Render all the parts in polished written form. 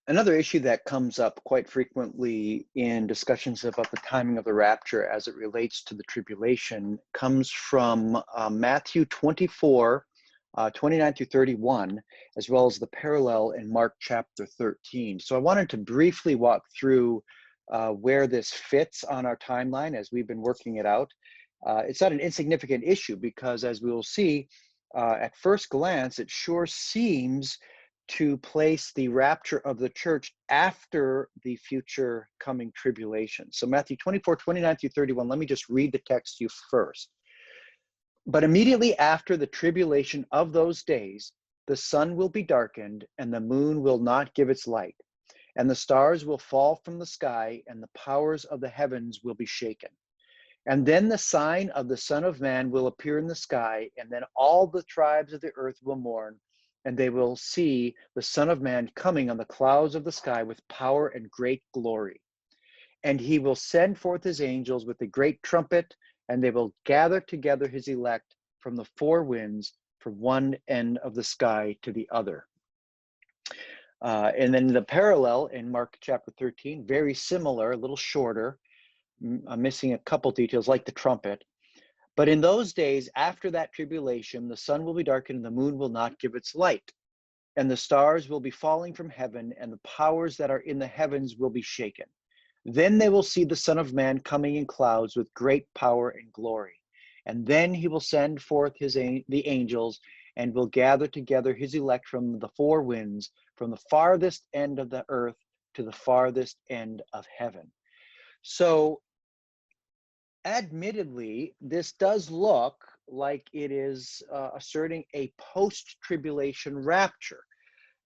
Another issue that comes up quite frequently in discussions about the timing of the rapture as it relates to the tribulation comes from Matthew 24, 29 through 31, as well as the parallel in Mark chapter 13. So I wanted to briefly walk through where this fits on our timeline as we've been working it out. It's not an insignificant issue because, as we will see, at first glance, it sure seems to place the rapture of the church after the future coming tribulation. So Matthew 24, 29 through 31, let me just read the text to you first. But immediately after the tribulation of those days, the sun will be darkened and the moon will not give its light, and the stars will fall from the sky and the powers of the heavens will be shaken. And then the sign of the Son of Man will appear in the sky, and then all the tribes of the earth will mourn, and they will see the Son of Man coming on the clouds of the sky with power and great glory. And he will send forth his angels with a great trumpet, and they will gather together his elect from the four winds, from one end of the sky to the other. And then the parallel in Mark chapter 13, very similar, a little shorter, missing a couple details like the trumpet. But in those days, after that tribulation, the sun will be darkened and the moon will not give its light, and the stars will be falling from heaven, and the powers that are in the heavens will be shaken. Then they will see the Son of Man coming in clouds with great power and glory. And then he will send forth the angels and will gather together his elect from the four winds, from the farthest end of the earth to the farthest end of heaven. So admittedly, this does look like it is asserting a post-tribulation rapture.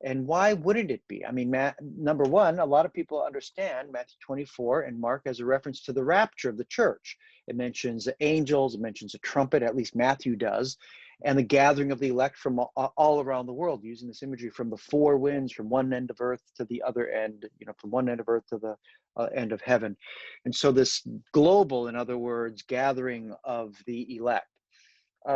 And why wouldn't it be? I mean, number one, a lot of people understand Matthew 24 and Mark as a reference to the rapture of the church. It mentions the angels, it mentions a trumpet, at least Matthew does, and the gathering of the elect from all around the world, using this imagery from the four winds, from one end of earth to the other end, from one end of earth to the end of heaven. And so this global, in other words, gathering of the elect.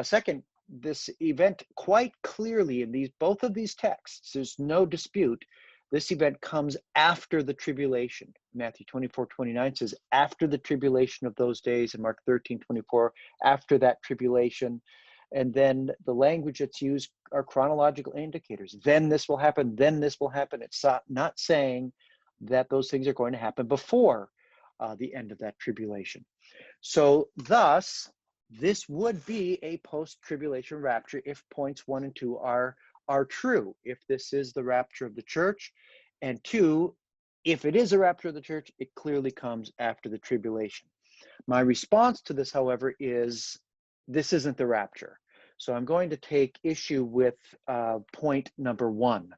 Second, this event quite clearly in both of these texts, there's no dispute, this event comes after the tribulation. Matthew 24, 29 says, after the tribulation of those days, and Mark 13, 24, after that tribulation. And then the language that's used are chronological indicators. Then this will happen, then this will happen. It's not saying that those things are going to happen before the end of that tribulation. So thus, this would be a post-tribulation rapture if points 1 and 2 are true, if this is the rapture of the church. And 2, if it is a rapture of the church, it clearly comes after the tribulation. My response to this, however, is this isn't the rapture. So I'm going to take issue with point number 1,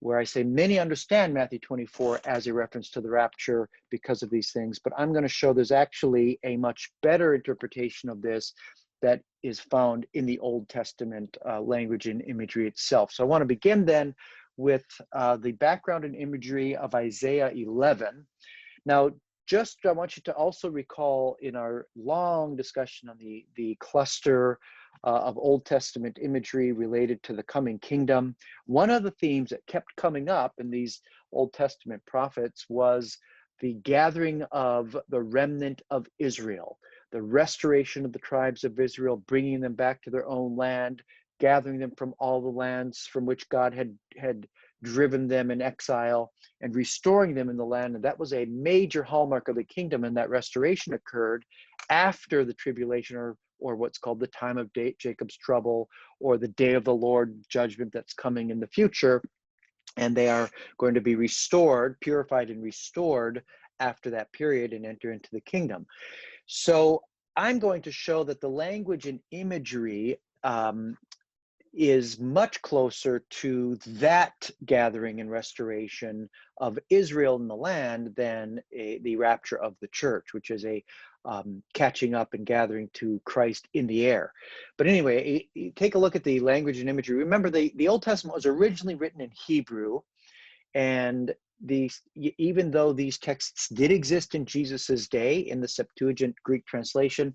where I say many understand Matthew 24 as a reference to the rapture because of these things, but I'm going to show there's actually a much better interpretation of this that is found in the Old Testament language and imagery itself. So I want to begin then with the background and imagery of Isaiah 11. Now, I want you to also recall in our long discussion on the cluster of Old Testament imagery related to the coming kingdom, one of the themes that kept coming up in these Old Testament prophets was the gathering of the remnant of Israel, the restoration of the tribes of Israel, bringing them back to their own land, gathering them from all the lands from which God had driven them in exile and restoring them in the land. And that was a major hallmark of the kingdom, and that restoration occurred after the tribulation, or what's called the time of Jacob's trouble, or the day of the Lord judgment that's coming in the future. And they are going to be restored, purified and restored after that period and enter into the kingdom. So I'm going to show that the language and imagery is much closer to that gathering and restoration of Israel in the land than the rapture of the church, which is a catching up and gathering to Christ in the air. But anyway, take a look at the language and imagery. Remember, the Old Testament was originally written in Hebrew, and even though these texts did exist in Jesus's day in the Septuagint Greek translation,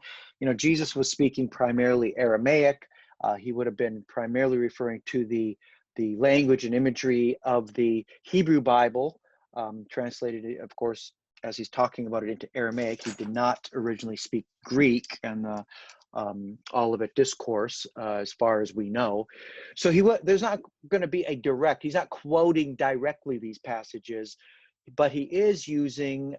Jesus was speaking primarily Aramaic. He would have been primarily referring to the language and imagery of the Hebrew Bible, translated it, of course, as he's talking about it into Aramaic. He did not originally speak Greek and the Olivet Discourse, as far as we know. So there's not going to be he's not quoting directly these passages, but he is using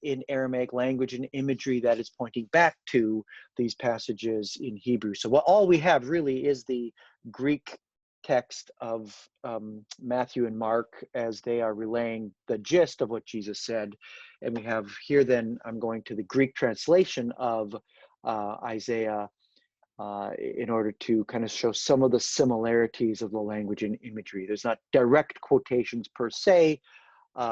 in Aramaic language and imagery that is pointing back to these passages in Hebrew. So all we have really is the Greek text of Matthew and Mark as they are relaying the gist of what Jesus said. And we have here, then I'm going to the Greek translation of Isaiah in order to kind of show some of the similarities of the language and imagery. There's not direct quotations per se,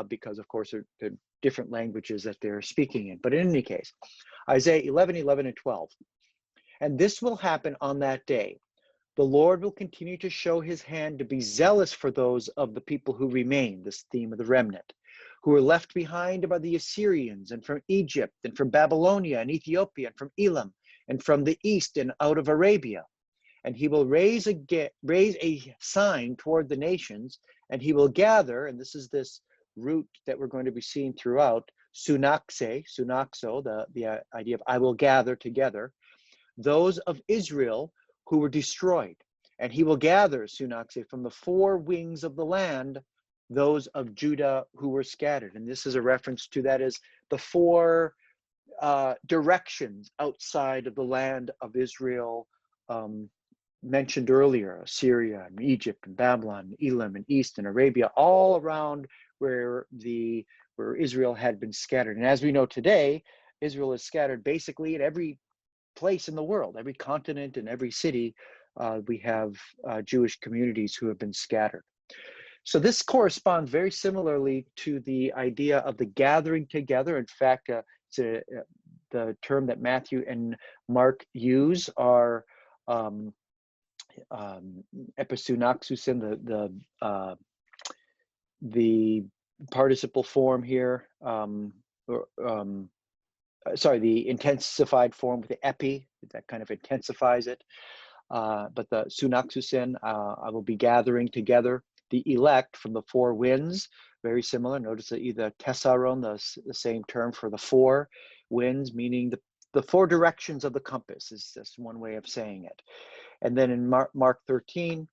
because of course they're different languages that they're speaking in. But in any case, Isaiah 11:11 and 12. And this will happen on that day. The Lord will continue to show his hand to be zealous for those of the people who remain, this theme of the remnant, who were left behind by the Assyrians and from Egypt and from Babylonia and Ethiopia and from Elam and from the east and out of Arabia. And he will raise a sign toward the nations, and he will gather, and this is this root that we're going to be seeing throughout, sunaxo, the idea of I will gather together, those of Israel who were destroyed. And he will gather, sunaxe, from the four wings of the land, those of Judah who were scattered. And this is a reference to that as the four directions outside of the land of Israel mentioned earlier: Assyria and Egypt and Babylon, and Elam and East and Arabia, all around where Israel had been scattered. And as we know today, Israel is scattered basically in every place in the world, every continent and every city. We have Jewish communities who have been scattered. So this corresponds very similarly to the idea of the gathering together. In fact, the term that Matthew and Mark use are episunaxusin, the participle form here, the intensified form with the epi, that kind of intensifies it. But the sunaxusin, I will be gathering together the elect from the four winds, very similar. Notice that either tessaron, the same term for the four winds, meaning the four directions of the compass, is just one way of saying it. And then in Mark 13,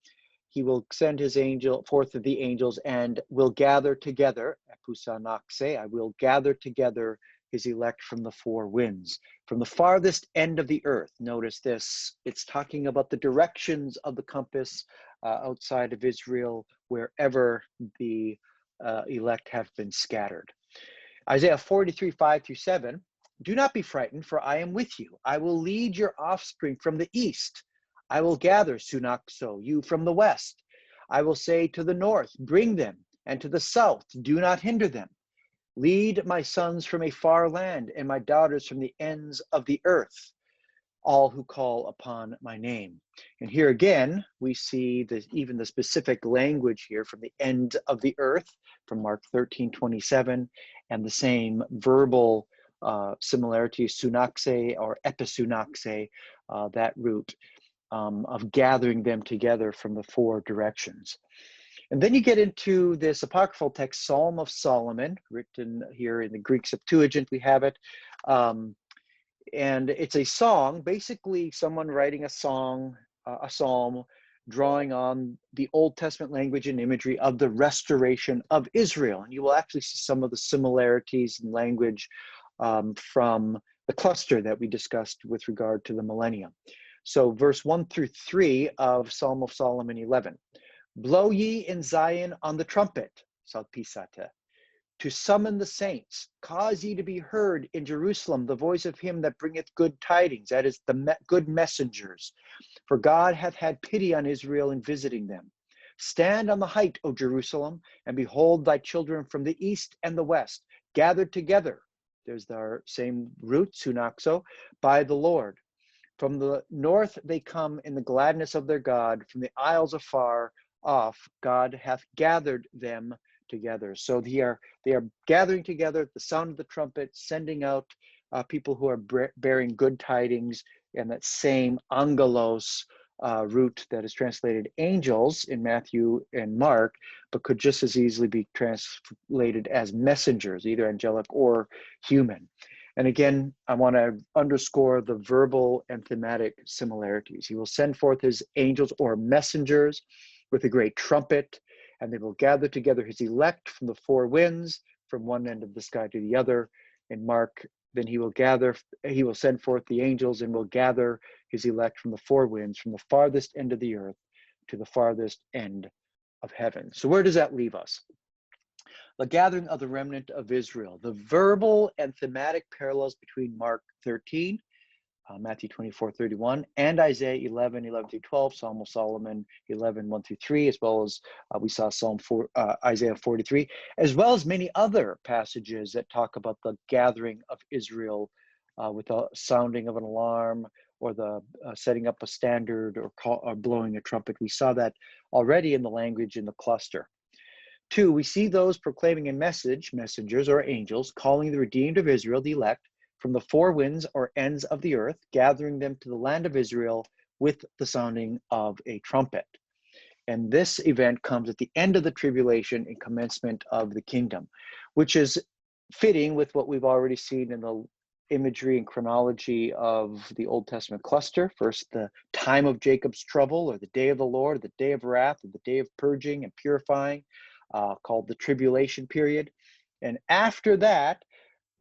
he will send his forth of the angels and will gather together, epusanaxe, I will gather together his elect from the four winds, from the farthest end of the earth. Notice this, it's talking about the directions of the compass outside of Israel, wherever the elect have been scattered. Isaiah 43:5-7, do not be frightened, for I am with you. I will lead your offspring from the east. I will gather, sunaxo, you from the west. I will say to the north, bring them, and to the south, do not hinder them. Lead my sons from a far land, and my daughters from the ends of the earth, all who call upon my name. And here again, we see even the specific language here from the end of the earth, from Mark 13:27, and the same verbal similarity, sunaxe or episunaxe, that root of gathering them together from the four directions. And then you get into this apocryphal text, Psalm of Solomon, written here in the Greek Septuagint, we have it. And it's a song, basically someone writing a song, a psalm, drawing on the Old Testament language and imagery of the restoration of Israel. And you will actually see some of the similarities in language from the cluster that we discussed with regard to the millennium. So verse 1-3 of Psalm of Solomon 11. Blow ye in Zion on the trumpet, salpisate, to summon the saints. Cause ye to be heard in Jerusalem the voice of him that bringeth good tidings, that is, the good messengers. For God hath had pity on Israel in visiting them. Stand on the height, O Jerusalem, and behold thy children from the east and the west, gathered together. There's our same root, sunaxo, by the Lord. From the north they come in the gladness of their God. From the isles afar off, God hath gathered them together. So they are gathering together at the sound of the trumpet, sending out people who are bearing good tidings, and that same angelos root that is translated angels in Matthew and Mark, but could just as easily be translated as messengers, either angelic or human. And again, I want to underscore the verbal and thematic similarities. He will send forth his angels or messengers with a great trumpet, and they will gather together his elect from the four winds, from one end of the sky to the other. In Mark, then he will send forth the angels and will gather his elect from the four winds, from the farthest end of the earth to the farthest end of heaven. So where does that leave us? The gathering of the remnant of Israel, the verbal and thematic parallels between Mark 13, Matthew 24:31, and Isaiah 11 through 12, Psalm of Solomon 11, 1 through 3, as well as we saw Isaiah 43, as well as many other passages that talk about the gathering of Israel with the sounding of an alarm, or the setting up a standard, or blowing a trumpet. We saw that already in the language in the cluster. 2, we see those proclaiming a message, messengers or angels, calling the redeemed of Israel, the elect, from the four winds or ends of the earth, gathering them to the land of Israel with the sounding of a trumpet. And this event comes at the end of the tribulation and commencement of the kingdom, which is fitting with what we've already seen in the imagery and chronology of the Old Testament cluster. First, the time of Jacob's trouble, or the day of the Lord, the day of wrath, or the day of purging and purifying, called the tribulation period. And after that,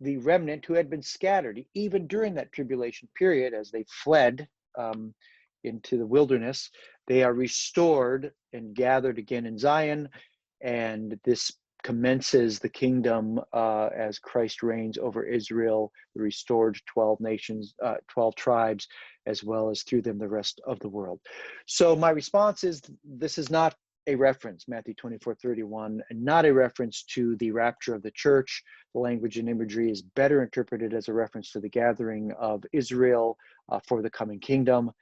the remnant who had been scattered, even during that tribulation period, as they fled into the wilderness, they are restored and gathered again in Zion. And this commences the kingdom as Christ reigns over Israel, the restored 12 nations, 12 tribes, as well as through them the rest of the world. So my response is, this is not a reference, Matthew 24:31, and not a reference to the rapture of the church. The language and imagery is better interpreted as a reference to the gathering of Israel for the coming kingdom.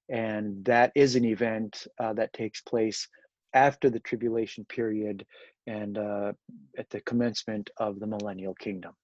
And that is an event that takes place after the tribulation period and at the commencement of the millennial kingdom.